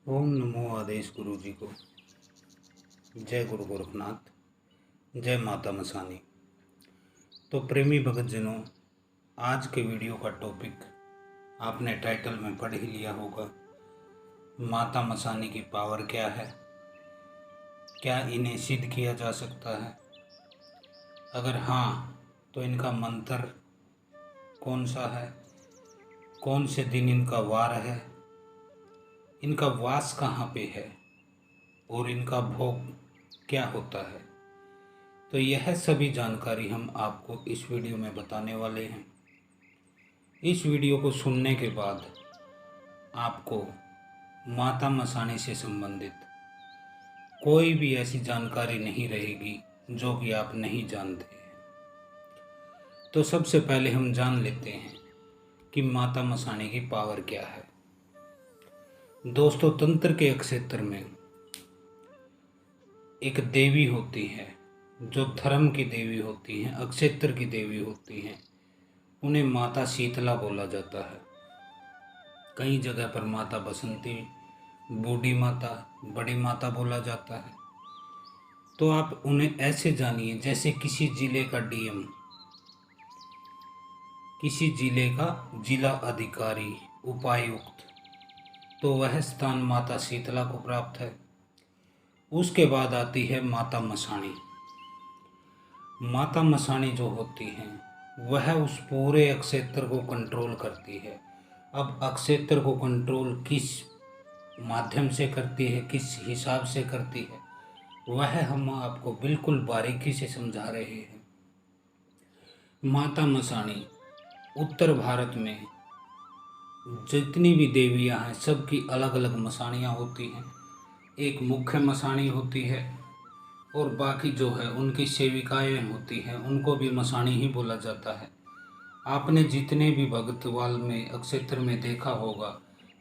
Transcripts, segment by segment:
ओम नमो आदेश गुरु जी को। जय गुरु गोरखनाथ। जय माता मसानी। तो प्रेमी भगतजनों, आज के वीडियो का टॉपिक आपने टाइटल में पढ़ ही लिया होगा। माता मसानी की पावर क्या है, क्या इन्हें सिद्ध किया जा सकता है, अगर हाँ तो इनका मंत्र कौन सा है, कौन से दिन इनका वार है, इनका वास कहाँ पे है और इनका भोग क्या होता है। तो यह सभी जानकारी हम आपको इस वीडियो में बताने वाले हैं। इस वीडियो को सुनने के बाद आपको माता मसानी से संबंधित कोई भी ऐसी जानकारी नहीं रहेगी जो कि आप नहीं जानते हैं। तो सबसे पहले हम जान लेते हैं कि माता मसानी की पावर क्या है। दोस्तों, तंत्र के क्षेत्र में एक देवी होती है जो धर्म की देवी होती हैं, अक्षेत्र की देवी होती हैं। उन्हें माता शीतला बोला जाता है। कई जगह पर माता बसंती, बूढ़ी माता, बड़ी माता बोला जाता है। तो आप उन्हें ऐसे जानिए जैसे किसी जिले का डीएम, किसी जिले का जिला अधिकारी, उपायुक्त, तो वह स्थान माता शीतला को प्राप्त है। उसके बाद आती है माता मसानी। माता मसानी जो होती हैं वह उस पूरे अक्षेत्र को कंट्रोल करती है। अब अक्षेत्र को कंट्रोल किस माध्यम से करती है, किस हिसाब से करती है, वह हम आपको बिल्कुल बारीकी से समझा रहे हैं। माता मसानी उत्तर भारत में जितनी भी देवियां हैं सबकी अलग अलग मसानियां होती हैं। एक मुख्य मसानी होती है और बाकी जो है उनकी सेविकाएं होती हैं, उनको भी मसानी ही बोला जाता है। आपने जितने भी भगतवाल में अक्षेत्र में देखा होगा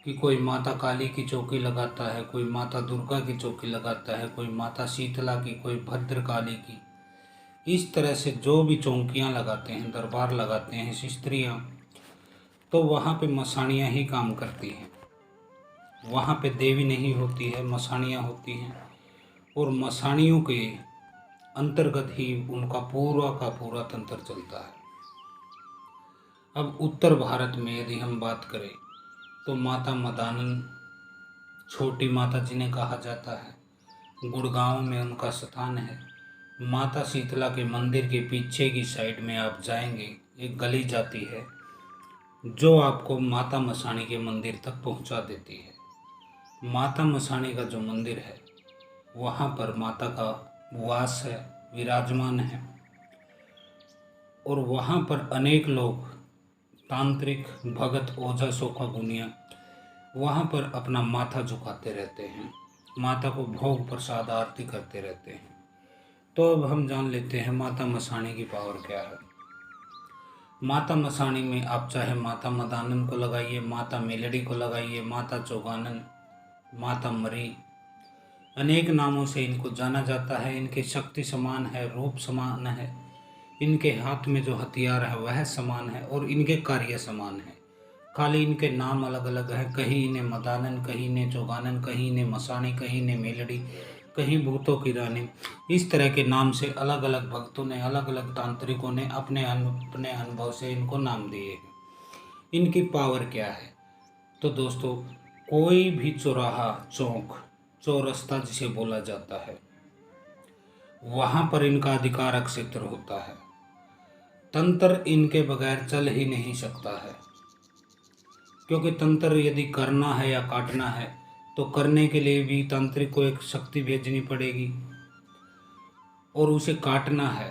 कि कोई माता काली की चौकी लगाता है, कोई माता दुर्गा की चौकी लगाता है, कोई माता शीतला की, कोई भद्रकाली की। इस तरह से जो भी चौकियाँ लगाते हैं, दरबार लगाते हैं स्त्रियाँ, तो वहाँ पे मसानियाँ ही काम करती हैं। वहाँ पे देवी नहीं होती है, मसानियाँ होती हैं और मसानियों के अंतर्गत ही उनका पूरा का पूरा तंत्र चलता है। अब उत्तर भारत में यदि हम बात करें तो माता मदानन, छोटी माता जिन्हें कहा जाता है, गुड़गांव में उनका स्थान है। माता शीतला के मंदिर के पीछे की साइड में आप जाएंगे, एक गली जाती है जो आपको माता मसानी के मंदिर तक पहुंचा देती है। माता मसानी का जो मंदिर है वहाँ पर माता का वास है, विराजमान है और वहाँ पर अनेक लोग, तांत्रिक, भगत, ओझा, सोखा गुनिया वहाँ पर अपना माथा झुकाते रहते हैं, माता को भोग प्रसाद आरती करते रहते हैं। तो अब हम जान लेते हैं माता मसानी की पावर क्या है। माता मसानी में आप चाहे माता मदानन को लगाइए, माता मेलड़ी को लगाइए, माता चौगानन, माता मरी, अनेक नामों से इनको जाना जाता है। इनकी शक्ति समान है, रूप समान है, इनके हाथ में जो हथियार है वह समान है और इनके कार्य समान है। खाली इनके नाम अलग अलग हैं। कहीं इन्हें मदानन, कहीं इन्हें चौगानन, कहीं इन्हें मसानी, कहीं इन्हें मेलड़ी, कहीं भूतों की रानी। इस तरह के नाम से अलग अलग भक्तों ने, अलग अलग तांत्रिकों ने अपने अपने अनुभव से इनको नाम दिए हैं। इनकी पावर क्या है? तो दोस्तों, कोई भी चौराहा, चौक, चौरस्ता जिसे बोला जाता है, वहाँ पर इनका अधिकार क्षेत्र होता है। तंत्र इनके बगैर चल ही नहीं सकता है, क्योंकि तंत्र यदि करना है या काटना है तो करने के लिए भी तांत्रिक को एक शक्ति भेजनी पड़ेगी और उसे काटना है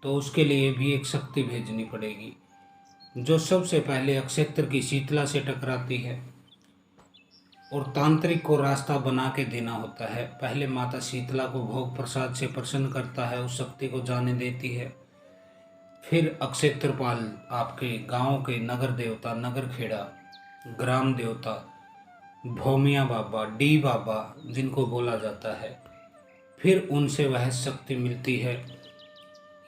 तो उसके लिए भी एक शक्ति भेजनी पड़ेगी, जो सबसे पहले अक्षेत्र की शीतला से टकराती है और तांत्रिक को रास्ता बना के देना होता है। पहले माता शीतला को भोग प्रसाद से प्रसन्न करता है, उस शक्ति को जाने देती है। फिर अक्षेत्रपाल, आपके गांव के नगर देवता, नगर खेड़ा, ग्राम देवता, भौमिया बाबा, डी बाबा जिनको बोला जाता है, फिर उनसे वह शक्ति मिलती है।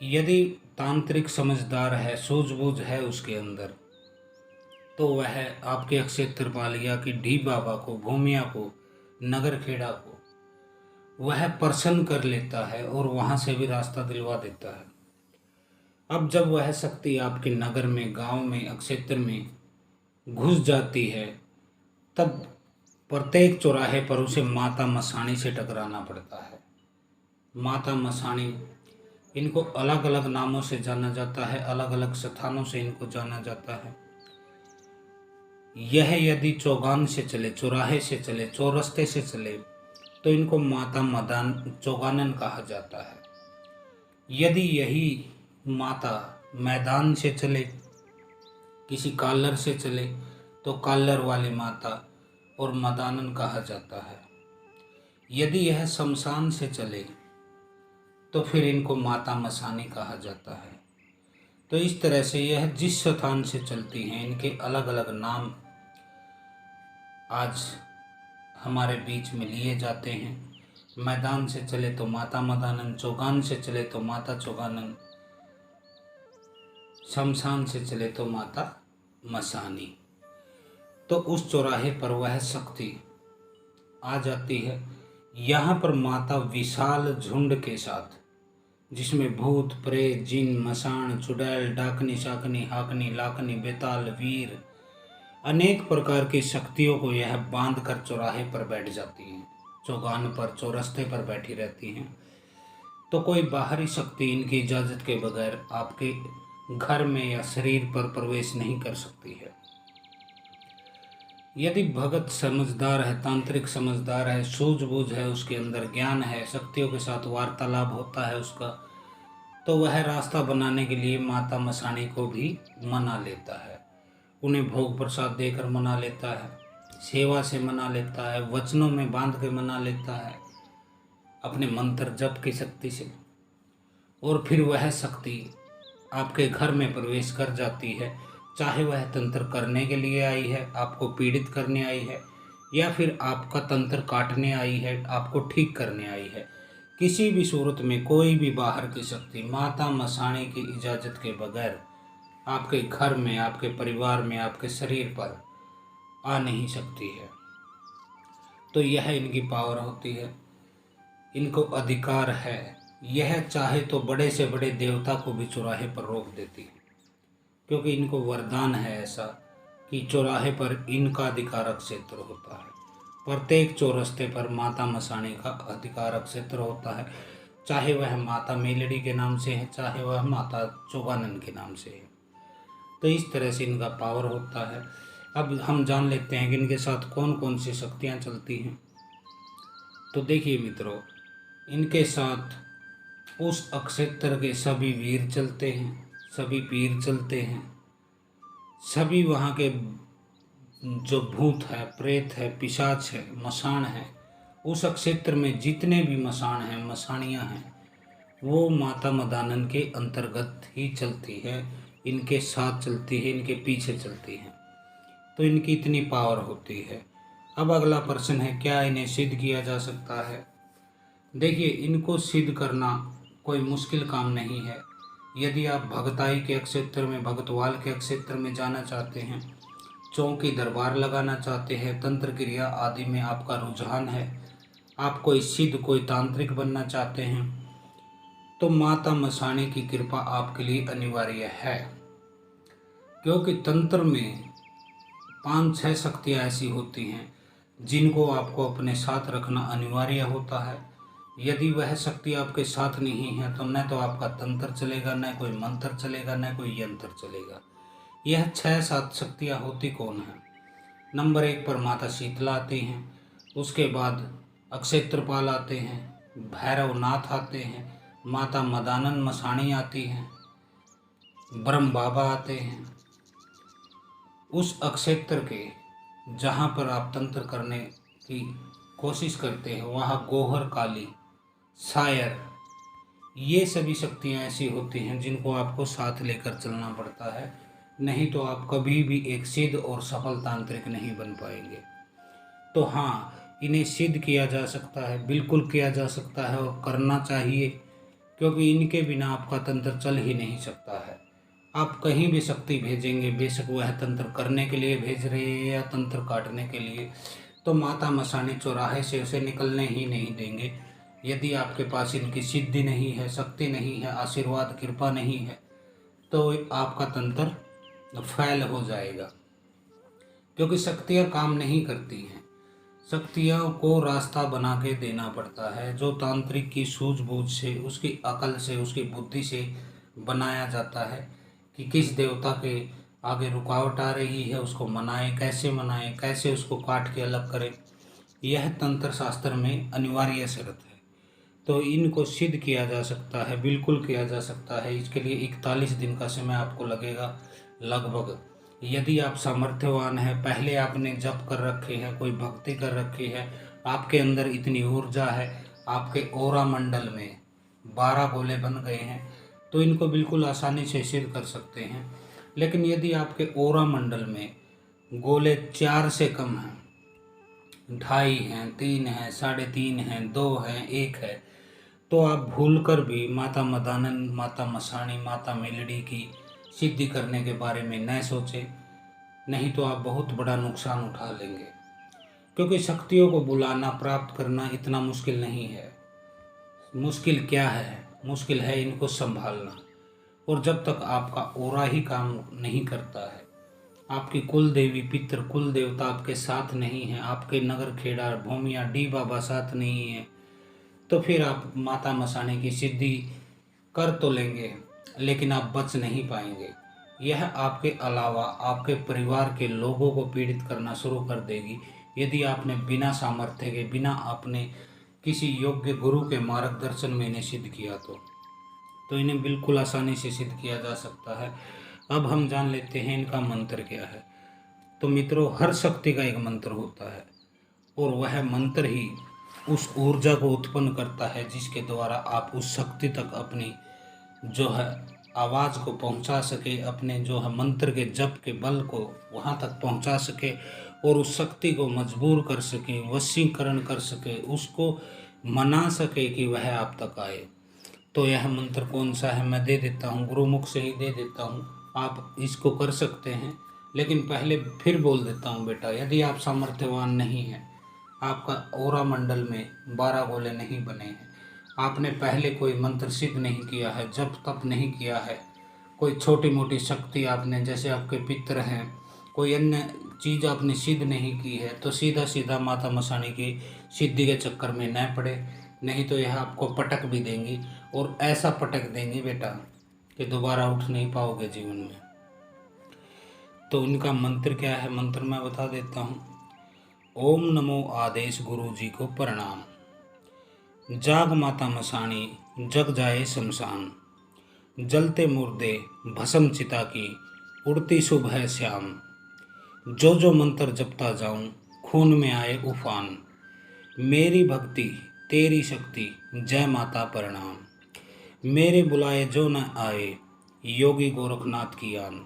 यदि तांत्रिक समझदार है, सूझबूझ है उसके अंदर, तो वह आपके क्षेत्रपाल या कि डी बाबा को, भूमिया को नगर खेड़ा को वह प्रसन्न कर लेता है और वहाँ से भी रास्ता दिलवा देता है। अब जब वह शक्ति आपके नगर में, गांव में, क्षेत्र में घुस जाती है, तब प्रत्येक चौराहे पर उसे माता मसाणी से टकराना पड़ता है। माता मसाणी, इनको अलग अलग नामों से जाना जाता है, अलग अलग स्थानों से इनको जाना जाता है। यह यदि चौगान से चले, चौराहे से चले, चौरस्ते से चले, तो इनको माता मदान चौगानन कहा जाता है। यदि यही माता मैदान से चले, किसी काल्लर से चले, तो काल्लर वाली माता और मदानन कहा जाता है। यदि यह शमशान से चले, तो फिर इनको माता मसानी कहा जाता है। तो इस तरह से यह जिस स्थान से चलती हैं, इनके अलग अलग नाम आज हमारे बीच में लिए जाते हैं। मैदान से चले तो माता मदानन, चौगान से चले तो माता चौगानन, शमशान से चले तो माता मसानी। तो उस चौराहे पर वह शक्ति आ जाती है। यहाँ पर माता विशाल झुंड के साथ, जिसमें भूत, प्रेत, जिन, मसान, चुड़ैल, डाकनी, शाकनी, हाकनी, लाकनी, बेताल, वीर, अनेक प्रकार की शक्तियों को यह बांध कर चौराहे पर बैठ जाती हैं, चौगान पर, चौरस्ते पर बैठी रहती हैं। तो कोई बाहरी शक्ति इनकी इजाज़त के बगैर आपके घर में या शरीर पर प्रवेश नहीं कर सकती है। यदि भगत समझदार है, तांत्रिक समझदार है, सूझबूझ है, उसके अंदर ज्ञान है, शक्तियों के साथ वार्तालाप होता है उसका, तो वह रास्ता बनाने के लिए माता मसाणी को भी मना लेता है। उन्हें भोग प्रसाद देकर मना लेता है, सेवा से मना लेता है, वचनों में बांध के मना लेता है, अपने मंत्र जप की शक्ति से। और फिर वह शक्ति आपके घर में प्रवेश कर जाती है, चाहे वह तंत्र करने के लिए आई है, आपको पीड़ित करने आई है, या फिर आपका तंत्र काटने आई है, आपको ठीक करने आई है। किसी भी सूरत में कोई भी बाहर की शक्ति माता मसाणी की इजाज़त के बगैर आपके घर में, आपके परिवार में, आपके शरीर पर आ नहीं सकती है। तो यह इनकी पावर होती है, इनको अधिकार है। यह चाहे तो बड़े से बड़े देवता को भी चौराहे पर रोक देती है, क्योंकि इनको वरदान है ऐसा कि चौराहे पर इनका अधिकारक क्षेत्र होता है। प्रत्येक चौरस्ते पर माता मसाणी का अधिकारक क्षेत्र होता है, चाहे वह माता मेलड़ी के नाम से है, चाहे वह माता चौगानन के नाम से है। तो इस तरह से इनका पावर होता है। अब हम जान लेते हैं कि इनके साथ कौन कौन सी शक्तियाँ चलती हैं। तो देखिए मित्रों, इनके साथ उस अक्षेत्र के सभी वीर चलते हैं, सभी पीर चलते हैं, सभी वहाँ के जो भूत है, प्रेत है, पिशाच है, मसान है, उस क्षेत्र में जितने भी मसान हैं, मसाणियाँ हैं, वो माता मदानन के अंतर्गत ही चलती है, इनके साथ चलती है, इनके पीछे चलती है। तो इनकी इतनी पावर होती है। अब अगला प्रश्न है, क्या इन्हें सिद्ध किया जा सकता है? देखिए, इनको सिद्ध करना कोई मुश्किल काम नहीं है। यदि आप भगताई के क्षेत्र में, भगतवाल के क्षेत्र में जाना चाहते हैं, चौकी दरबार लगाना चाहते हैं, तंत्र क्रिया आदि में आपका रुझान है, आप कोई सिद्ध, कोई तांत्रिक बनना चाहते हैं, तो माता मसाणी की कृपा आपके लिए अनिवार्य है। क्योंकि तंत्र में 5-6 शक्तियाँ ऐसी होती हैं जिनको आपको अपने साथ रखना अनिवार्य होता है। यदि वह शक्ति आपके साथ नहीं है तो न तो आपका तंत्र चलेगा, न कोई मंत्र चलेगा, न कोई यंत्र चलेगा। यह 6-7 शक्तियाँ होती कौन है? नंबर 1 पर माता शीतला आती हैं, उसके बाद अक्षेत्रपाल आते हैं, भैरवनाथ आते हैं, माता मदानन मसाणी आती हैं, ब्रह्म बाबा आते हैं। उस अक्षेत्र के जहाँ पर आप तंत्र करने की कोशिश करते हैं, वहाँ गोहर काली, शायर, ये सभी शक्तियाँ ऐसी होती हैं जिनको आपको साथ लेकर चलना पड़ता है, नहीं तो आप कभी भी एक सिद्ध और सफल तांत्रिक नहीं बन पाएंगे। तो हाँ, इन्हें सिद्ध किया जा सकता है, बिल्कुल किया जा सकता है और करना चाहिए, क्योंकि इनके बिना आपका तंत्र चल ही नहीं सकता है। आप कहीं भी शक्ति भेजेंगे, बेशक वह तंत्र करने के लिए भेज रहे हैं या तंत्र काटने के लिए, तो माता मसानी चौराहे से उसे निकलने ही नहीं देंगे। यदि आपके पास इनकी सिद्धि नहीं है, शक्ति नहीं है, आशीर्वाद कृपा नहीं है, तो आपका तंत्र फैल हो जाएगा, क्योंकि शक्तियाँ काम नहीं करती हैं। शक्तियों को रास्ता बना के देना पड़ता है, जो तांत्रिक की सूझबूझ से, उसकी अकल से, उसकी बुद्धि से बनाया जाता है कि किस देवता के आगे रुकावट आ रही है, उसको मनाएं, कैसे उसको काट के अलग करें। यह तंत्र शास्त्र में अनिवार्य शर्त है। तो इनको सिद्ध किया जा सकता है, बिल्कुल किया जा सकता है। इसके लिए 41 दिन का समय आपको लगेगा लगभग। यदि आप सामर्थ्यवान हैं, पहले आपने जप कर रखे हैं, कोई भक्ति कर रखी है, आपके अंदर इतनी ऊर्जा है, आपके ओरा मंडल में 12 गोले बन गए हैं, तो इनको बिल्कुल आसानी से सिद्ध कर सकते हैं। लेकिन यदि आपके ओरा मंडल में गोले 4 से कम हैं, 2.5 हैं, 3 हैं, 3.5 हैं, 2 हैं, 1 है, तो आप भूलकर भी माता मदानंद, माता मसाणी, माता मेलडी की सिद्धि करने के बारे में न सोचें, नहीं तो आप बहुत बड़ा नुकसान उठा लेंगे। क्योंकि शक्तियों को बुलाना, प्राप्त करना इतना मुश्किल नहीं है। मुश्किल क्या है? मुश्किल है इनको संभालना। और जब तक आपका ओरा ही काम नहीं करता है, आपकी कुल देवी, पितृ, कुल देवता आपके साथ नहीं है, आपके नगर खेड़ा, भूमिया, डी बाबा साथ नहीं है, तो फिर आप माता मसाने की सिद्धि कर तो लेंगे, लेकिन आप बच नहीं पाएंगे। यह आपके अलावा आपके परिवार के लोगों को पीड़ित करना शुरू कर देगी, यदि आपने बिना सामर्थ्य के, बिना अपने किसी योग्य गुरु के मार्गदर्शन में इन्हें सिद्ध किया तो इन्हें बिल्कुल आसानी से सिद्ध किया जा सकता है। अब हम जान लेते हैं इनका मंत्र क्या है। तो मित्रों, हर शक्ति का एक मंत्र होता है, और वह मंत्र ही उस ऊर्जा को उत्पन्न करता है जिसके द्वारा आप उस शक्ति तक अपनी जो है आवाज़ को पहुंचा सके, अपने जो है मंत्र के जप के बल को वहां तक पहुंचा सके, और उस शक्ति को मजबूर कर सके, वशीकरण कर सके, उसको मना सके कि वह आप तक आए। तो यह मंत्र कौन सा है मैं दे देता हूँ, गुरुमुख से ही दे देता हूँ, आप इसको कर सकते हैं। लेकिन पहले फिर बोल देता हूँ बेटा, यदि आप सामर्थ्यवान नहीं हैं, आपका ओरा मंडल में 12 गोले नहीं बने हैं, आपने पहले कोई मंत्र सिद्ध नहीं किया है, जप तप नहीं किया है, कोई छोटी मोटी शक्ति आपने, जैसे आपके पितर हैं, कोई अन्य चीज़ आपने सिद्ध नहीं की है, तो सीधा सीधा माता मसाणी की सिद्धि के चक्कर में न पड़े, नहीं तो यह आपको पटक भी देंगी, और ऐसा पटक देंगी बेटा कि दोबारा उठ नहीं पाओगे जीवन में। तो उनका मंत्र क्या है, मंत्र मैं बता देता हूँ। ओम नमो आदेश गुरु जी को प्रणाम, जाग माता मसाणी जग जाए शमशान, जलते मुर्दे भस्म चिता की, उड़ती सुबह श्याम, जो जो मंत्र जपता जाऊं खून में आए उफान, मेरी भक्ति तेरी शक्ति जय माता प्रणाम, मेरे बुलाए जो न आए योगी गोरखनाथ की आन।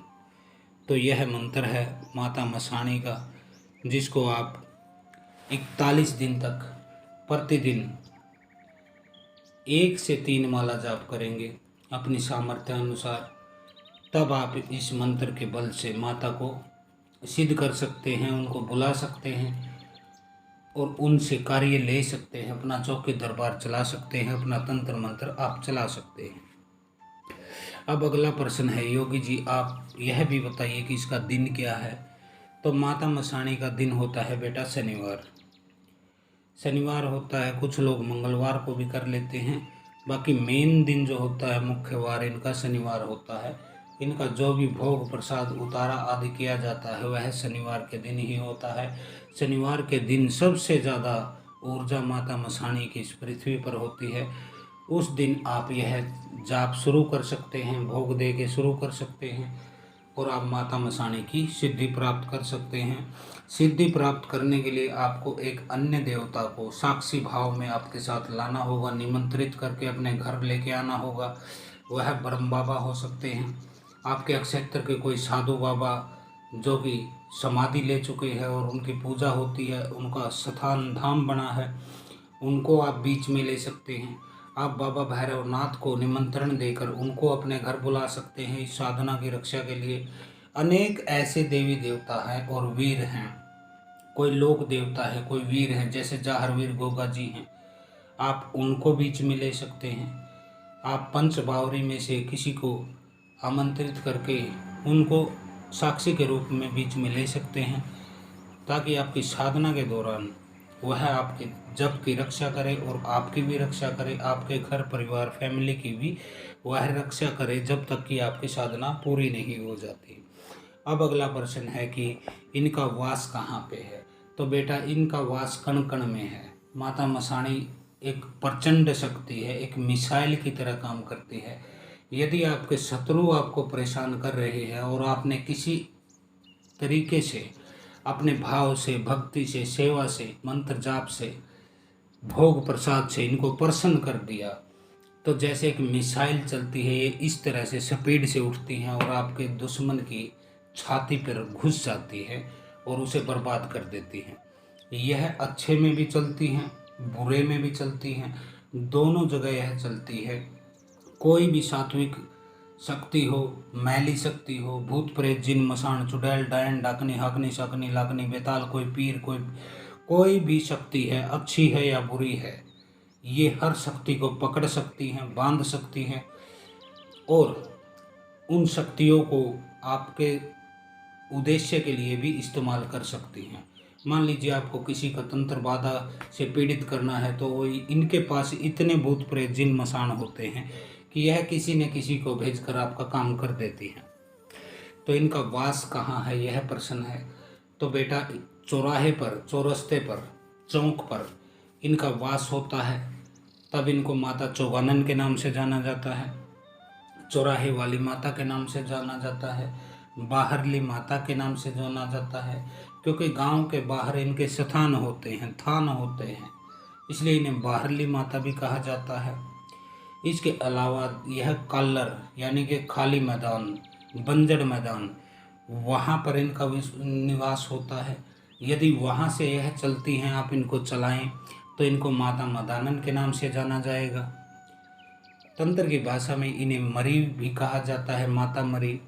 तो यह मंत्र है माता मसाणी का, जिसको आप 41 दिन तक प्रतिदिन 1 से 3 माला जाप करेंगे अपनी सामर्थ्य अनुसार, तब आप इस मंत्र के बल से माता को सिद्ध कर सकते हैं, उनको बुला सकते हैं और उनसे कार्य ले सकते हैं, अपना चौकी दरबार चला सकते हैं, अपना तंत्र मंत्र आप चला सकते हैं। अब अगला प्रश्न है, योगी जी आप यह भी बताइए कि इसका दिन क्या है। तो माता मसाणी का दिन होता है बेटा शनिवार। शनिवार होता है, कुछ लोग मंगलवार को भी कर लेते हैं, बाकी मेन दिन जो होता है, मुख्य वार इनका शनिवार होता है। इनका जो भी भोग प्रसाद उतारा आदि किया जाता है वह शनिवार के दिन ही होता है। शनिवार के दिन सबसे ज़्यादा ऊर्जा माता मसाणी की इस पृथ्वी पर होती है। उस दिन आप यह जाप शुरू कर सकते हैं, भोग दे के शुरू कर सकते हैं, और आप माता मसाणी की सिद्धि प्राप्त कर सकते हैं। सिद्धि प्राप्त करने के लिए आपको एक अन्य देवता को साक्षी भाव में आपके साथ लाना होगा, निमंत्रित करके अपने घर लेके आना होगा। वह ब्रह्म बाबा हो सकते हैं, आपके क्षेत्र के कोई साधु बाबा जो कि समाधि ले चुके हैं और उनकी पूजा होती है, उनका स्थान धाम बना है, उनको आप बीच में ले सकते हैं। आप बाबा भैरवनाथ को निमंत्रण देकर उनको अपने घर बुला सकते हैं इस साधना की रक्षा के लिए। अनेक ऐसे देवी देवता हैं और वीर हैं कोई लोक देवता है, कोई वीर है, जैसे जाहरवीर गोगा जी हैं, आप उनको बीच में ले सकते हैं। आप पंच बावरी में से किसी को आमंत्रित करके उनको साक्षी के रूप में बीच में ले सकते हैं, ताकि आपकी साधना के दौरान वह आपके जप की रक्षा करे और आपकी भी रक्षा करे, आपके घर परिवार फैमिली की भी वह रक्षा करे, जब तक कि आपकी साधना पूरी नहीं हो जाती। अब अगला प्रश्न है कि इनका वास कहाँ पे है। तो बेटा, इनका वास कण कण में है। माता मसाणी एक प्रचंड शक्ति है, एक मिसाइल की तरह काम करती है। यदि आपके शत्रु आपको परेशान कर रहे हैं और आपने किसी तरीके से अपने भाव से, भक्ति से, सेवा से, मंत्र जाप से, भोग प्रसाद से इनको प्रसन्न कर दिया, तो जैसे एक मिसाइल चलती है, ये इस तरह से स्पीड से उठती हैं और आपके दुश्मन की छाती पर घुस जाती है और उसे बर्बाद कर देती हैं। यह अच्छे में भी चलती हैं, बुरे में भी चलती हैं, दोनों जगह यह चलती है। कोई भी सात्विक शक्ति हो, मैली शक्ति हो, भूत प्रेत जिन मसान चुड़ैल डायन डाकनी हाकनी शाकनी लाकनी बेताल, कोई पीर, कोई भी शक्ति है, अच्छी है या बुरी है, ये हर शक्ति को पकड़ सकती हैं, बांध सकती हैं और उन शक्तियों को आपके उद्देश्य के लिए भी इस्तेमाल कर सकती हैं। मान लीजिए आपको किसी का तंत्र बाधा से पीड़ित करना है, तो इनके पास इतने भूत प्रेत जिन मसान होते हैं कि यह किसी न किसी को भेजकर आपका काम कर देती हैं। तो इनका वास कहाँ है, यह प्रश्न है। तो बेटा, चौराहे पर, चौरस्ते पर, चौक पर इनका वास होता है, तब इनको माता चौगानन के नाम से जाना जाता है, चौराहे वाली माता के नाम से जाना जाता है, बाहरली माता के नाम से जाना जाता है, क्योंकि गांव के बाहर इनके स्थान होते हैं, थान होते हैं, इसलिए इन्हें बाहरली माता भी कहा जाता है। इसके अलावा यह काल्लर यानी कि खाली मैदान, बंजर मैदान, वहाँ पर इनका निवास होता है। यदि वहाँ से यह चलती हैं, आप इनको चलाएं, तो इनको माता मदानन के नाम से जाना जाएगा। तंत्र की भाषा में इन्हें मरी भी कहा जाता है, माता मरी।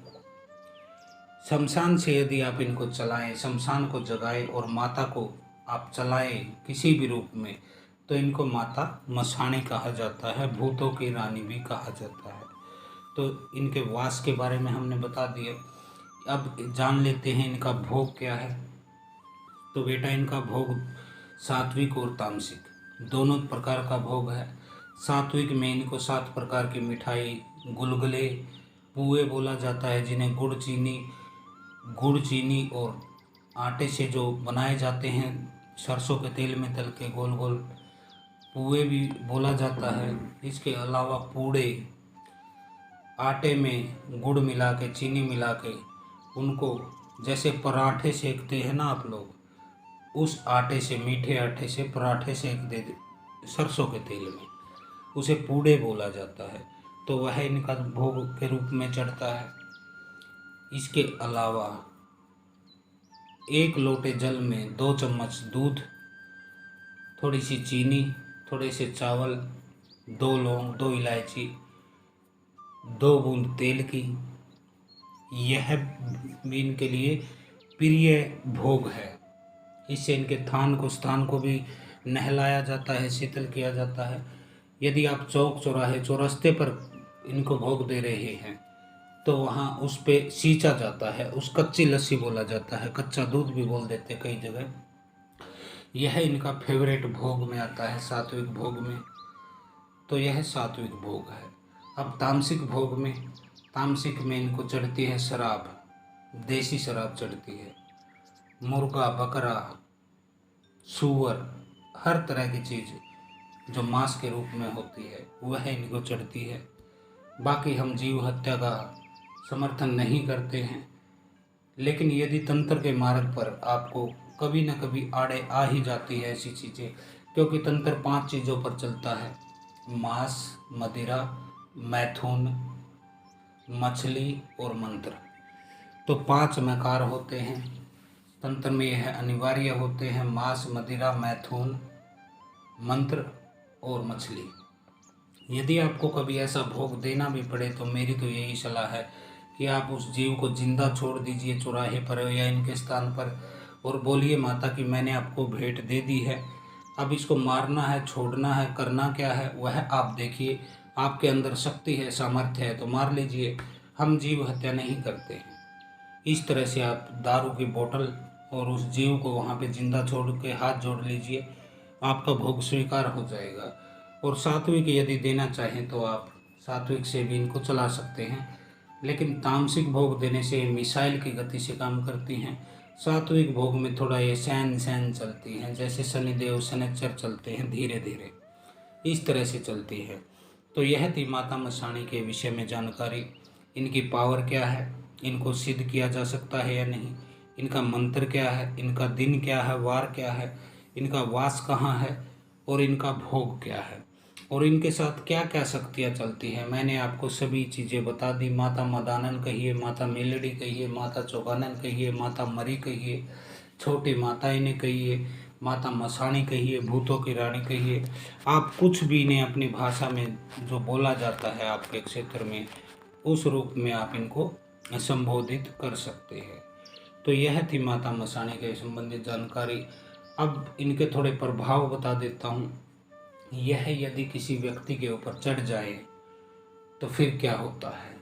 शमशान से यदि आप इनको चलाएं, शमशान को जगाएं और माता को आप चलाएं किसी भी रूप में, तो इनको माता मसाणी कहा जाता है, भूतों की रानी भी कहा जाता है। तो इनके वास के बारे में हमने बता दिया। अब जान लेते हैं इनका भोग क्या है। तो बेटा, इनका भोग सात्विक और तामसिक दोनों प्रकार का भोग है। सात्विक में इनको 7 प्रकार की मिठाई, गुलगुले, पुए बोला जाता है, जिन्हें गुड़ चीनी और आटे से जो बनाए जाते हैं, सरसों के तेल में तल के गोल गोल, पुए भी बोला जाता है। इसके अलावा पूड़े, आटे में गुड़ मिला के, चीनी मिला के, उनको जैसे पराठे सेकते हैं ना आप लोग, उस आटे से, मीठे आटे से पराठे सेक दे सरसों के तेल में, उसे पूड़े बोला जाता है। तो वह इनका भोग के रूप में चढ़ता है। इसके अलावा 1 लोटे जल में 2 चम्मच दूध, थोड़ी सी चीनी, थोड़े से चावल, 2 लौंग, 2 इलायची, 2 बूंद तेल की, यह भी इनके लिए प्रिय भोग है। इससे इनके स्थान को भी नहलाया जाता है, शीतल किया जाता है। यदि आप चौक चौराहे चौरस्ते पर इनको भोग दे रहे हैं, तो वहाँ उस पे सींचा जाता है, उस कच्ची लस्सी बोला जाता है, कच्चा दूध भी बोल देते कई जगह। यह इनका फेवरेट भोग में आता है, सात्विक भोग में। तो यह सात्विक भोग है। अब तामसिक भोग में, तामसिक में इनको चढ़ती है शराब, देसी शराब चढ़ती है, मुर्गा, बकरा, सूअर, हर तरह की चीज़ जो मांस के रूप में होती है वह इनको चढ़ती है। बाकी हम जीव हत्या का समर्थन नहीं करते हैं, लेकिन यदि तंत्र के मार्ग पर आपको कभी न कभी आड़े आ ही जाती है ऐसी चीज़ें, क्योंकि तंत्र 5 चीज़ों पर चलता है: मांस, मदिरा, मैथुन, मछली और मंत्र। तो 5 मकार होते हैं तंत्र में, यह अनिवार्य होते हैं: मांस, मदिरा, मैथुन, मंत्र और मछली। यदि आपको कभी ऐसा भोग देना भी पड़े, तो मेरी तो यही सलाह है कि आप उस जीव को जिंदा छोड़ दीजिए चौराहे पर या इनके स्थान पर, और बोलिए माता कि मैंने आपको भेंट दे दी है, अब इसको मारना है, छोड़ना है, करना क्या है वह आप देखिए। आपके अंदर शक्ति है, सामर्थ्य है तो मार लीजिए, हम जीव हत्या नहीं करते हैं। इस तरह से आप दारू की बोतल और उस जीव को वहाँ पे जिंदा छोड़ के हाथ जोड़ लीजिए, आपका भोग स्वीकार हो जाएगा। और सात्विक यदि देना चाहें तो आप सात्विक से भी इनको चला सकते हैं, लेकिन तामसिक भोग देने से मिसाइल की गति से काम करती हैं। सात्विक भोग में थोड़ा ये सैन सैन चलती हैं, जैसे शनिदेव शनिचर चलते हैं, धीरे धीरे इस तरह से चलती है। तो यह थी माता मसाणी के विषय में जानकारी। इनकी पावर क्या है, इनको सिद्ध किया जा सकता है या नहीं, इनका मंत्र क्या है, इनका दिन क्या है, वार क्या है, इनका वास कहाँ है और इनका भोग क्या है और इनके साथ क्या क्या शक्तियाँ चलती हैं, मैंने आपको सभी चीज़ें बता दी। माता मदानन कहिए, माता मेलड़ी कहिए, माता चौगानन कहिए, माता मरी कहिए, छोटी माता इन्हें कहिए, माता मसाणी कहिए, भूतों की रानी कहिए, आप कुछ भी इन्हें अपनी भाषा में जो बोला जाता है आपके क्षेत्र में उस रूप में आप इनको संबोधित कर सकते हैं। तो यह थी माता मसाणी के संबंधित जानकारी। अब इनके थोड़े प्रभाव बता देता हूँ। यह यदि किसी व्यक्ति के ऊपर चढ़ जाए तो फिर क्या होता है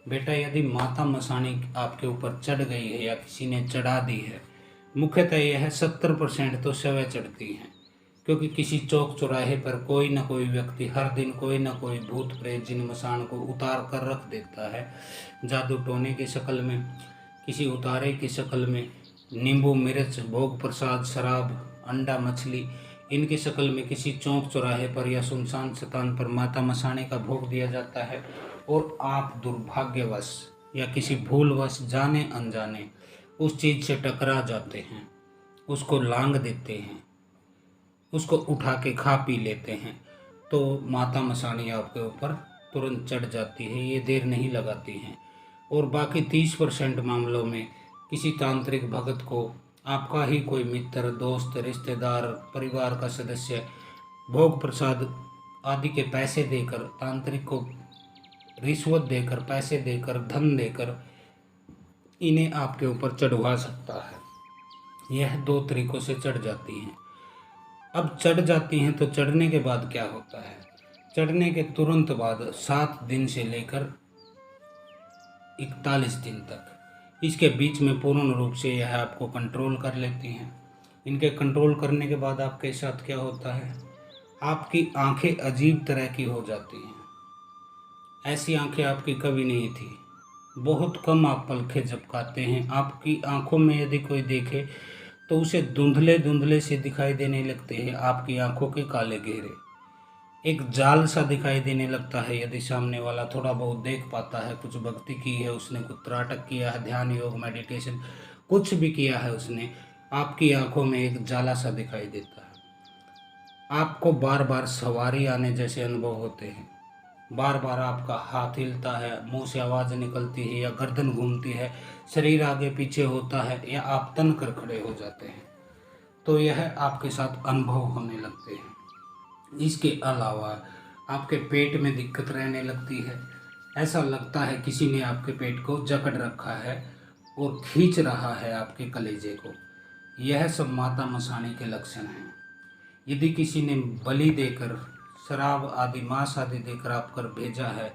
बेटा, यदि माता मसाणी आपके ऊपर चढ़ गई है या किसी ने चढ़ा दी है, मुख्यतः यह 70% तो स्वयं चढ़ती हैं, क्योंकि किसी चौक चौराहे पर कोई ना कोई व्यक्ति हर दिन कोई ना कोई भूत प्रेत जिन मसान को उतार कर रख देता है, जादू टोने की शक्ल में, किसी उतारे की शक्ल में, नींबू मिर्च भोग प्रसाद शराब अंडा मछली इनकी शक्ल में किसी चौक चौराहे पर या सुनसान स्थान पर माता मसाणे का भोग दिया जाता है। और आप दुर्भाग्यवश या किसी भूलवश जाने अनजाने उस चीज़ से टकरा जाते हैं, उसको लांग देते हैं, उसको उठा के खा पी लेते हैं, तो माता मसाणी आपके ऊपर तुरंत चढ़ जाती है, ये देर नहीं लगाती हैं। और बाकी 30% मामलों में किसी तांत्रिक भगत को आपका ही कोई मित्र, दोस्त, रिश्तेदार, परिवार का सदस्य भोग प्रसाद आदि के पैसे देकर, तांत्रिक को रिश्वत देकर, पैसे देकर, धन देकर इन्हें आपके ऊपर चढ़वा सकता है। यह 2 तरीकों से चढ़ जाती हैं। अब चढ़ जाती हैं तो चढ़ने के बाद क्या होता है, चढ़ने के तुरंत बाद 7 दिन से लेकर 41 दिन तक, इसके बीच में पूर्ण रूप से यह आपको कंट्रोल कर लेती हैं। इनके कंट्रोल करने के बाद आपके साथ क्या होता है, आपकी आंखें अजीब तरह की हो जाती हैं। ऐसी आंखें आपकी कभी नहीं थी, बहुत कम आप पलकें झपकाते हैं। आपकी आंखों में यदि कोई देखे तो उसे धुंधले धुंधले से दिखाई देने लगते हैं, आपकी आंखों के काले घेरे, एक जाल सा दिखाई देने लगता है। यदि सामने वाला थोड़ा बहुत देख पाता है, कुछ भक्ति की है उसने, कुछ त्राटक किया है, ध्यान योग मेडिटेशन कुछ भी किया है उसने, आपकी आंखों में एक जाला सा दिखाई देता है। आपको बार बार सवारी आने जैसे अनुभव होते हैं, बार बार आपका हाथ हिलता है, मुंह से आवाज़ निकलती है या गर्दन घूमती है, शरीर आगे पीछे होता है या आप तन कर खड़े हो जाते हैं, तो यह आपके साथ अनुभव होने लगते हैं। इसके अलावा आपके पेट में दिक्कत रहने लगती है, ऐसा लगता है किसी ने आपके पेट को जकड़ रखा है और खींच रहा है आपके कलेजे को। यह सब माता मसाणी के लक्षण हैं। यदि किसी ने बलि देकर, शराब आदि, मांस आदि देकर आप कर भेजा है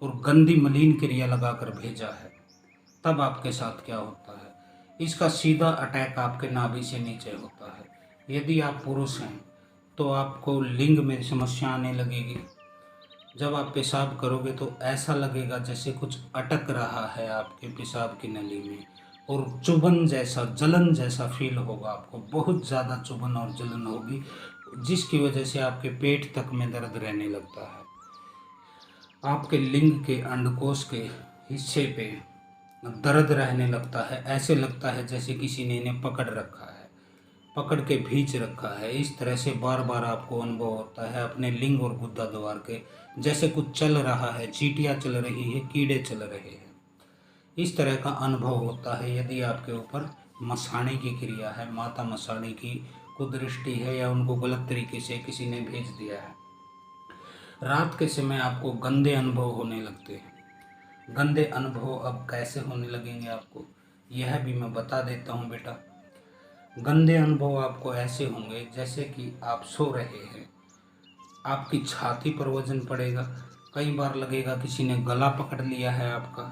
और गंदी मलिन क्रिया लगाकर भेजा है, तब आपके साथ क्या होता है, इसका सीधा अटैक आपके नाभि से नीचे होता है। यदि आप पुरुष हैं तो आपको लिंग में समस्या आने लगेगी। जब आप पेशाब करोगे तो ऐसा लगेगा जैसे कुछ अटक रहा है आपके पेशाब की नली में, और चुभन जैसा, जलन जैसा फील होगा आपको, बहुत ज़्यादा चुभन और जलन होगी, जिसकी वजह से आपके पेट तक में दर्द रहने लगता है। आपके लिंग के अंडकोश के हिस्से पे दर्द रहने लगता है, ऐसे लगता है जैसे किसी ने इन्हें पकड़ रखा है, पकड़ के भींच रखा है। इस तरह से बार बार आपको अनुभव होता है अपने लिंग और गुद्दा द्वार के, जैसे कुछ चल रहा है, चींटियाँ चल रही है, कीड़े चल रहे हैं, इस तरह का अनुभव होता है। यदि आपके ऊपर मसाणी की क्रिया है, माता मसाणी की कुदृष्टि है या उनको गलत तरीके से किसी ने भेज दिया है। रात के समय आपको गंदे अनुभव होने लगते हैं। गंदे अनुभव अब कैसे होने लगेंगे आपको, यह भी मैं बता देता हूँ बेटा। गंदे अनुभव आपको ऐसे होंगे जैसे कि आप सो रहे हैं, आपकी छाती पर वजन पड़ेगा, कई बार लगेगा किसी ने गला पकड़ लिया है आपका।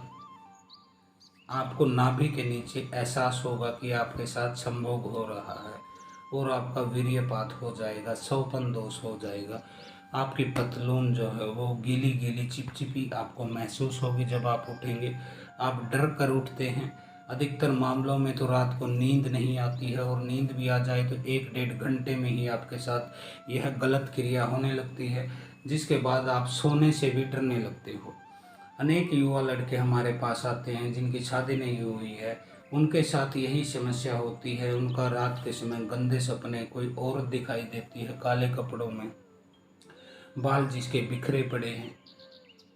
आपको नाभि के नीचे एहसास होगा कि आपके साथ संभोग हो रहा है और आपका वीर्यपात हो जाएगा, सौपन दोष हो जाएगा। आपकी पतलून जो है वो गीली गीली चिपचिपी आपको महसूस होगी जब आप उठेंगे। आप डर कर उठते हैं। अधिकतर मामलों में तो रात को नींद नहीं आती है, और नींद भी आ जाए तो 1-1.5 घंटे में ही आपके साथ यह गलत क्रिया होने लगती है, जिसके बाद आप सोने से भी डरने लगते हो। अनेक युवा लड़के हमारे पास आते हैं जिनकी शादी नहीं हुई है, उनके साथ यही समस्या होती है। उनका रात के समय गंदे सपने, कोई औरत दिखाई देती है काले कपड़ों में, बाल जिसके बिखरे पड़े हैं,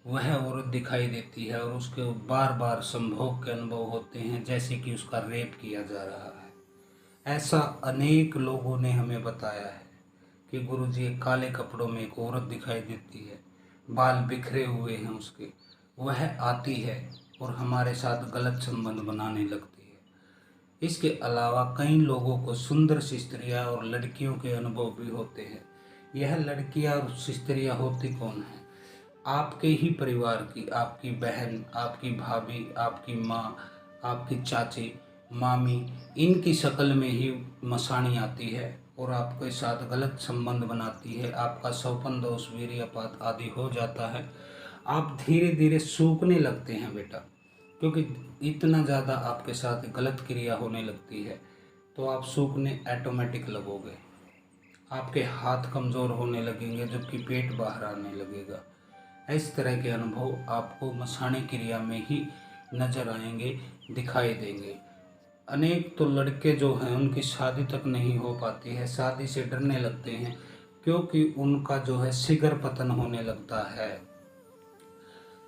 वह औरत दिखाई देती है, और उसके बार बार संभोग के अनुभव होते हैं जैसे कि उसका रेप किया जा रहा है। ऐसा अनेक लोगों ने हमें बताया है कि गुरुजी काले कपड़ों में एक औरत दिखाई देती है, बाल बिखरे हुए हैं उसके, वह आती है और हमारे साथ गलत संबंध बनाने लगती है। इसके अलावा कई लोगों को सुंदर स्त्रियां और लड़कियों के अनुभव भी होते हैं। यह लड़कियां और स्त्रियां होती कौन है? आपके ही परिवार की, आपकी बहन, आपकी भाभी, आपकी माँ, आपकी चाची, मामी, इनकी शक्ल में ही मसाणी आती है और आपके साथ गलत संबंध बनाती है। आपका सौपन दोष, वीर्यपात आदि हो जाता है। आप धीरे धीरे सूखने लगते हैं बेटा, क्योंकि इतना ज़्यादा आपके साथ गलत क्रिया होने लगती है, तो आप सूखने ऑटोमेटिक लगोगे। आपके हाथ कमज़ोर होने लगेंगे जबकि पेट बाहर आने लगेगा। इस तरह के अनुभव आपको मसाणी क्रिया में ही नजर आएंगे, दिखाई देंगे। अनेक तो लड़के जो हैं उनकी शादी तक नहीं हो पाती है, शादी से डरने लगते हैं, क्योंकि उनका जो है शीघ्र पतन होने लगता है।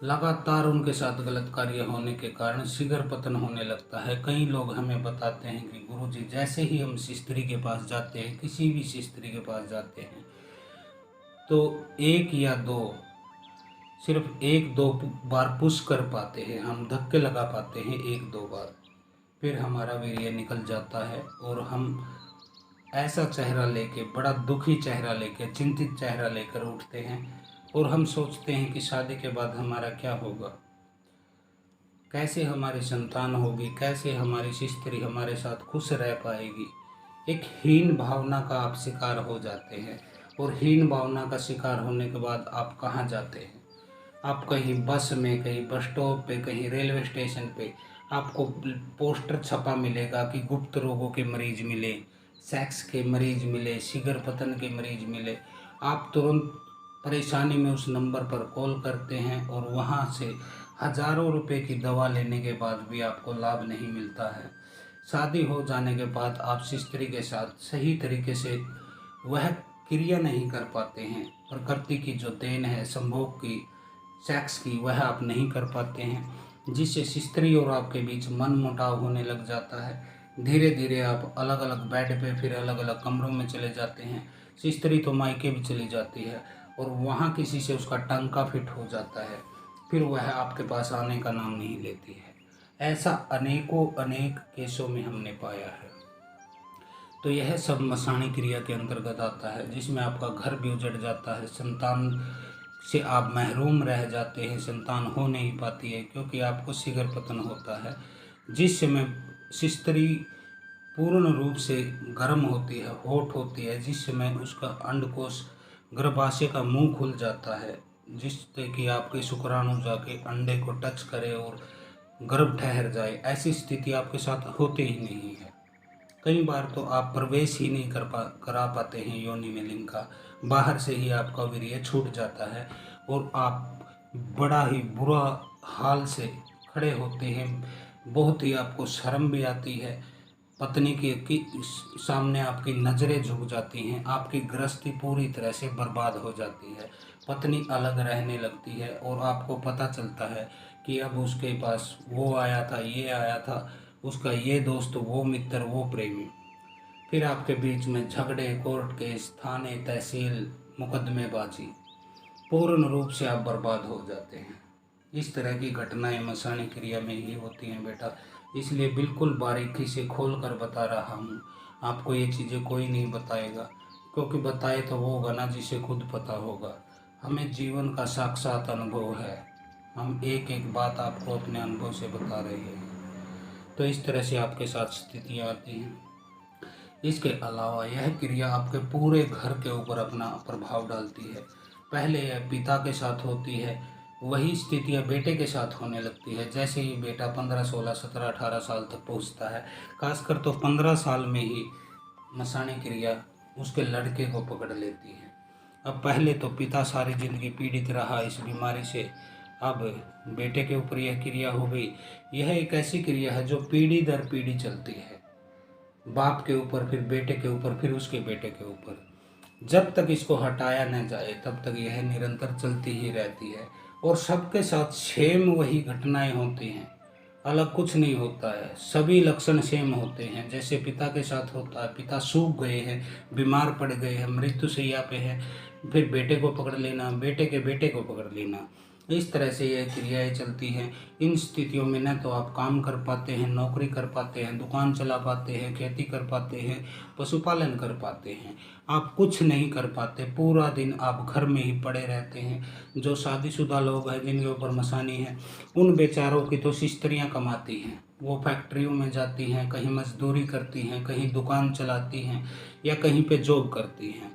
लगातार उनके साथ गलत कार्य होने के कारण शीघ्र पतन होने लगता है। कई लोग हमें बताते हैं कि गुरुजी जैसे ही हम स्त्री के पास जाते हैं, किसी भी स्त्री के पास जाते हैं, तो एक या दो, सिर्फ 1-2 बार पुश कर पाते हैं, हम धक्के लगा पाते हैं 1-2 बार, फिर हमारा वीर्य निकल जाता है और हम ऐसा चेहरा लेके, बड़ा दुखी चेहरा लेके, चिंतित चेहरा लेकर उठते हैं और हम सोचते हैं कि शादी के बाद हमारा क्या होगा, कैसे हमारी संतान होगी, कैसे हमारी स्त्री हमारे साथ खुश रह पाएगी। एक हीन भावना का आप शिकार हो जाते हैं, और हीन भावना का शिकार होने के बाद आप कहाँ जाते हैं? आप कहीं बस में, कहीं बस स्टॉप पे, कहीं रेलवे स्टेशन पे आपको पोस्टर छपा मिलेगा कि गुप्त रोगों के मरीज मिले, सेक्स के मरीज मिले, शीघ्र पतन के मरीज मिले। आप तुरंत परेशानी में उस नंबर पर कॉल करते हैं और वहाँ से हज़ारों रुपए की दवा लेने के बाद भी आपको लाभ नहीं मिलता है। शादी हो जाने के बाद आप स्त्री के साथ सही तरीके से वह क्रिया नहीं कर पाते हैं। प्रकृति की जो देन है संभोग की, सेक्स की, वह आप नहीं कर पाते हैं, जिससे स्त्री और आपके बीच मन मुटाव होने लग जाता है। धीरे धीरे आप अलग अलग बेड पे, फिर अलग अलग कमरों में चले जाते हैं। स्त्री तो मायके भी चली जाती है और वहाँ किसी से उसका टंका फिट हो जाता है, फिर वह आपके पास आने का नाम नहीं लेती है। ऐसा अनेकों अनेक केसों में हमने पाया है। तो यह सब मसाणी क्रिया के अंतर्गत आता है, जिसमें आपका घर भी उजड़ जाता है, संतान से आप महरूम रह जाते हैं, संतान हो नहीं पाती है क्योंकि आपको शीघ्र पतन होता है। जिस समय स्त्री पूर्ण रूप से गर्म होती है, हॉट होती है, जिस समय उसका अंडकोश, गर्भाशय का मुंह खुल जाता है, जिससे कि आपके शुक्राणु जाके अंडे को टच करे और गर्भ ठहर जाए, ऐसी स्थिति आपके साथ होती ही नहीं है। कई बार तो आप प्रवेश ही नहीं करा पाते हैं योनि में लिंग का, बाहर से ही आपका वीर्य छूट जाता है और आप बड़ा ही बुरा हाल से खड़े होते हैं। बहुत ही आपको शर्म भी आती है, पत्नी की सामने आपकी नज़रें झुक जाती हैं, आपकी गृहस्थी पूरी तरह से बर्बाद हो जाती है, पत्नी अलग रहने लगती है और आपको पता चलता है कि अब उसके पास वो आया था, ये आया था, उसका ये दोस्त, वो मित्र, वो प्रेमी। फिर आपके बीच में झगड़े, कोर्ट केस, थाने, तहसील, मुकदमेबाजी, पूर्ण रूप से आप बर्बाद हो जाते हैं। इस तरह की घटनाएं मसाणी क्रिया में ही होती हैं बेटा, इसलिए बिल्कुल बारीकी से खोल कर बता रहा हूँ। आपको ये चीज़ें कोई नहीं बताएगा, क्योंकि बताए तो वो होगा ना जिसे खुद पता होगा। हमें जीवन का साक्षात अनुभव है, हम एक एक बात आपको अपने अनुभव से बता रहे हैं। तो इस तरह से आपके साथ स्थितियाँ आती हैं। इसके अलावा यह क्रिया आपके पूरे घर के ऊपर अपना प्रभाव डालती है। पहले यह पिता के साथ होती है, वही स्थितियाँ बेटे के साथ होने लगती है। जैसे ही बेटा 15, 16, 17, 18 साल तक पहुँचता है, खासकर तो 15 साल में ही मसानी क्रिया उसके लड़के को पकड़ लेती है। अब पहले तो पिता सारी जिंदगी पीड़ित रहा इस बीमारी से, अब बेटे के ऊपर यह क्रिया हो गई। यह एक ऐसी क्रिया है जो पीढ़ी दर पीढ़ी चलती है, बाप के ऊपर, फिर बेटे के ऊपर, फिर उसके बेटे के ऊपर। जब तक इसको हटाया न जाए तब तक यह निरंतर चलती ही रहती है। और सबके साथ सेम वही घटनाएं होती हैं, अलग कुछ नहीं होता है। सभी लक्षण सेम होते हैं। जैसे पिता के साथ होता है, पिता सूख गए हैं, बीमार पड़ गए हैं, मृत्युशैया पे है, फिर बेटे को पकड़ लेना, बेटे के बेटे को पकड़ लेना। इस तरह से यह क्रियाएं चलती हैं। इन स्थितियों में न तो आप काम कर पाते हैं, नौकरी कर पाते हैं, दुकान चला पाते हैं, खेती कर पाते हैं, पशुपालन कर पाते हैं, आप कुछ नहीं कर पाते। पूरा दिन आप घर में ही पड़े रहते हैं। जो शादीशुदा लोग हैं जिनके ऊपर मसानी है, उन बेचारों की तो स्त्रियाँ कमाती हैं। वो फैक्ट्रियों में जाती हैं, कहीं मजदूरी करती हैं, कहीं दुकान चलाती हैं, या कहीं पे जॉब करती हैं।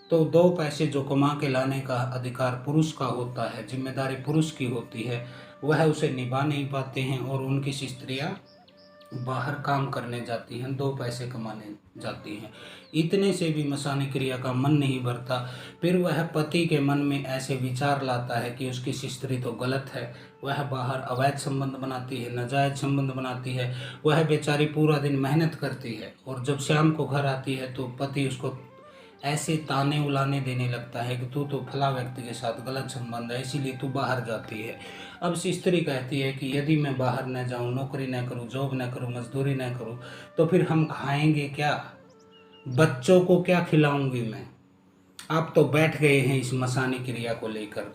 तो दो पैसे जो कमा के लाने का अधिकार पुरुष का होता है, जिम्मेदारी पुरुष की होती है, वह उसे निभा नहीं पाते हैं। और उनकी स्त्रियाँ बाहर काम करने जाती हैं, दो पैसे कमाने जाती हैं। इतने से भी मसानी क्रिया का मन नहीं भरता। फिर वह पति के मन में ऐसे विचार लाता है कि उसकी स्त्री तो गलत है, वह बाहर अवैध संबंध बनाती है, नाजायज संबंध बनाती है। वह बेचारी पूरा दिन मेहनत करती है, और जब शाम को घर आती है तो पति उसको ऐसे ताने उलाने देने लगता है कि तू तो फला व्यक्ति के साथ गलत संबंध है, इसीलिए तू बाहर जाती है। अब स्त्री कहती है कि यदि मैं बाहर न जाऊं, नौकरी न करूं, जॉब न करूं, मजदूरी न करूं, तो फिर हम खाएंगे क्या, बच्चों को क्या खिलाऊंगी मैं। आप तो बैठ गए हैं इस मसानी क्रिया को लेकर।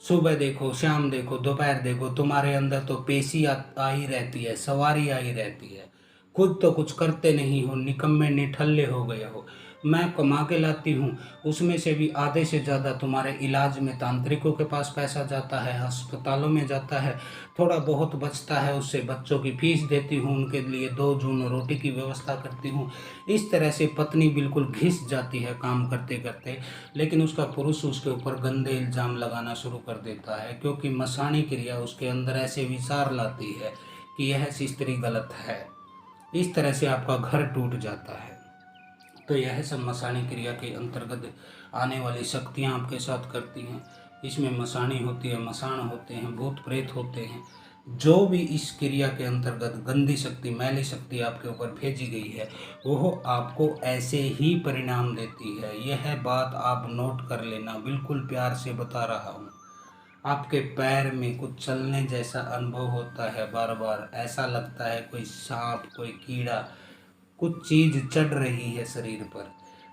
सुबह देखो, शाम देखो, दोपहर देखो, तुम्हारे अंदर तो पेशी आई रहती है, सवारी आई रहती है। खुद तो कुछ करते नहीं हो, निकम्मे निठल्ले हो गए हो। मैं कमा के लाती हूँ, उसमें से भी आधे से ज़्यादा तुम्हारे इलाज में तांत्रिकों के पास पैसा जाता है, अस्पतालों में जाता है। थोड़ा बहुत बचता है, उससे बच्चों की फीस देती हूँ, उनके लिए 2 जून रोटी की व्यवस्था करती हूँ। इस तरह से पत्नी बिल्कुल घिस जाती है काम करते करते। लेकिन उसका पुरुष उसके ऊपर गंदे इल्ज़ाम लगाना शुरू कर देता है, क्योंकि मसानी क्रिया उसके अंदर ऐसे विचार लाती है कि यह स्त्री गलत है। इस तरह से आपका घर टूट जाता है। तो यह सब मसानी क्रिया के अंतर्गत आने वाली शक्तियाँ आपके साथ करती हैं। इसमें मसानी होती है, मसान होते हैं, भूत प्रेत होते हैं। जो भी इस क्रिया के अंतर्गत गंदी शक्ति, मैली शक्ति आपके ऊपर भेजी गई है, वो आपको ऐसे ही परिणाम देती है। यह बात आप नोट कर लेना, बिल्कुल प्यार से बता रहा हूँ। आपके पैर में कुछ चलने जैसा अनुभव होता है, बार बार ऐसा लगता है कोई सांप, कोई कीड़ा, कुछ चीज चढ़ रही है शरीर पर।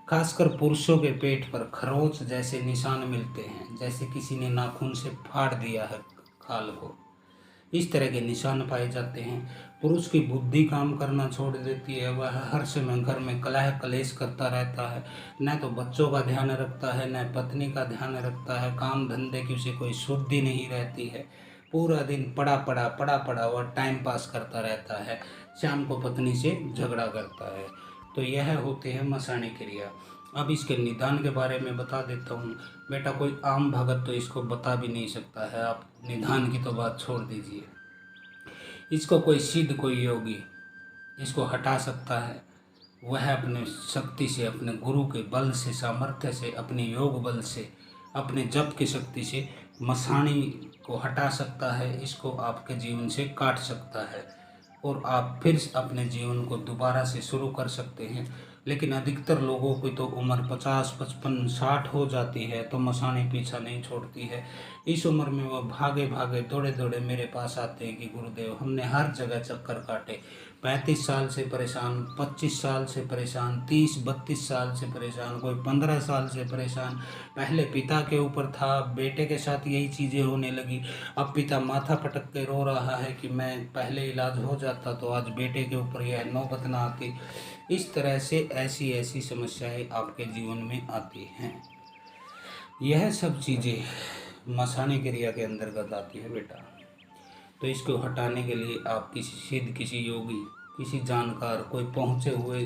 खासकर पुरुषों के पेट पर खरोंच जैसे निशान मिलते हैं, जैसे किसी ने नाखून से फाड़ दिया है खाल को। इस तरह के निशान पाए जाते हैं। पुरुष की बुद्धि काम करना छोड़ देती है, वह हर समय घर में कलह कलेश करता रहता है, न तो बच्चों का ध्यान रखता है, न पत्नी का ध्यान रखता है। काम धंधे की उसे कोई शुद्धि नहीं रहती है। पूरा दिन पड़ा और टाइम पास करता रहता है, शाम को पत्नी से झगड़ा करता है। तो यह होते हैं मसानी क्रिया। अब इसके निदान के बारे में बता देता हूँ। बेटा, कोई आम भगत तो इसको बता भी नहीं सकता है, आप निदान की तो बात छोड़ दीजिए। इसको कोई सिद्ध, कोई योगी इसको हटा सकता है। वह अपने शक्ति से, अपने गुरु के बल से, सामर्थ्य से, अपने योग बल से, अपने जप की शक्ति से मसाणी को हटा सकता है। इसको आपके जीवन से काट सकता है, और आप फिर अपने जीवन को दोबारा से शुरू कर सकते हैं। लेकिन अधिकतर लोगों की तो उम्र 50, 55, 60 हो जाती है, तो मसानी पीछा नहीं छोड़ती है। इस उम्र में वह भागे भागे दौड़े दौड़े मेरे पास आते हैं कि गुरुदेव, हमने हर जगह चक्कर काटे, 35 साल से परेशान, 25 साल से परेशान, 30-32 साल से परेशान, कोई 15 साल से परेशान। पहले पिता के ऊपर था, बेटे के साथ यही चीज़ें होने लगी। अब पिता माथा पटक के रो रहा है कि मैं पहले इलाज हो जाता तो आज बेटे के ऊपर यह नौबत ना आती। इस तरह से ऐसी ऐसी समस्याएं आपके जीवन में आती हैं। यह सब चीज़ें मसानी क्रिया के अंतर्गत आती है बेटा। तो इसको हटाने के लिए आप किसी सिद्ध, किसी योगी, किसी जानकार, कोई पहुँचे हुए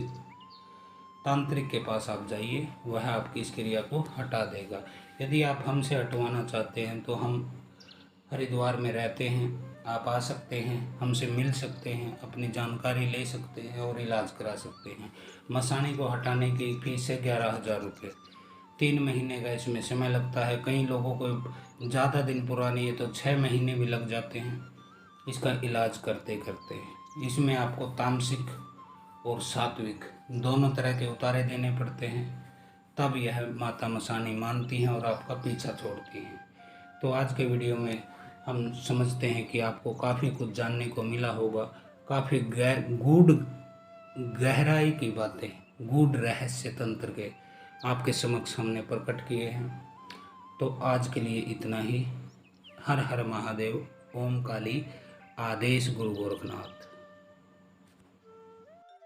तांत्रिक के पास आप जाइए, वह आपकी इस क्रिया को हटा देगा। यदि आप हमसे हटवाना चाहते हैं तो हम हरिद्वार में रहते हैं, आप आ सकते हैं, हमसे मिल सकते हैं, अपनी जानकारी ले सकते हैं और इलाज करा सकते हैं। मसानी को हटाने की फीस है 11,000 रुपये। 3 महीने का इसमें समय लगता है। कई लोगों को ज़्यादा दिन पुरानी है तो 6 महीने भी लग जाते हैं इसका इलाज करते करते। इसमें आपको तामसिक और सात्विक दोनों तरह के उतारे देने पड़ते हैं, तब यह माता मसानी मानती हैं और आपका पीछा छोड़ती हैं। तो आज के वीडियो में हम समझते हैं कि आपको काफ़ी कुछ जानने को मिला होगा। काफ़ी गूढ़ गहराई की बातें, गूढ़ रहस्य तंत्र के आपके समक्ष हमने प्रकट किए हैं। तो आज के लिए इतना ही। हर हर महादेव। ओम काली। आदेश गुरु गोरखनाथ।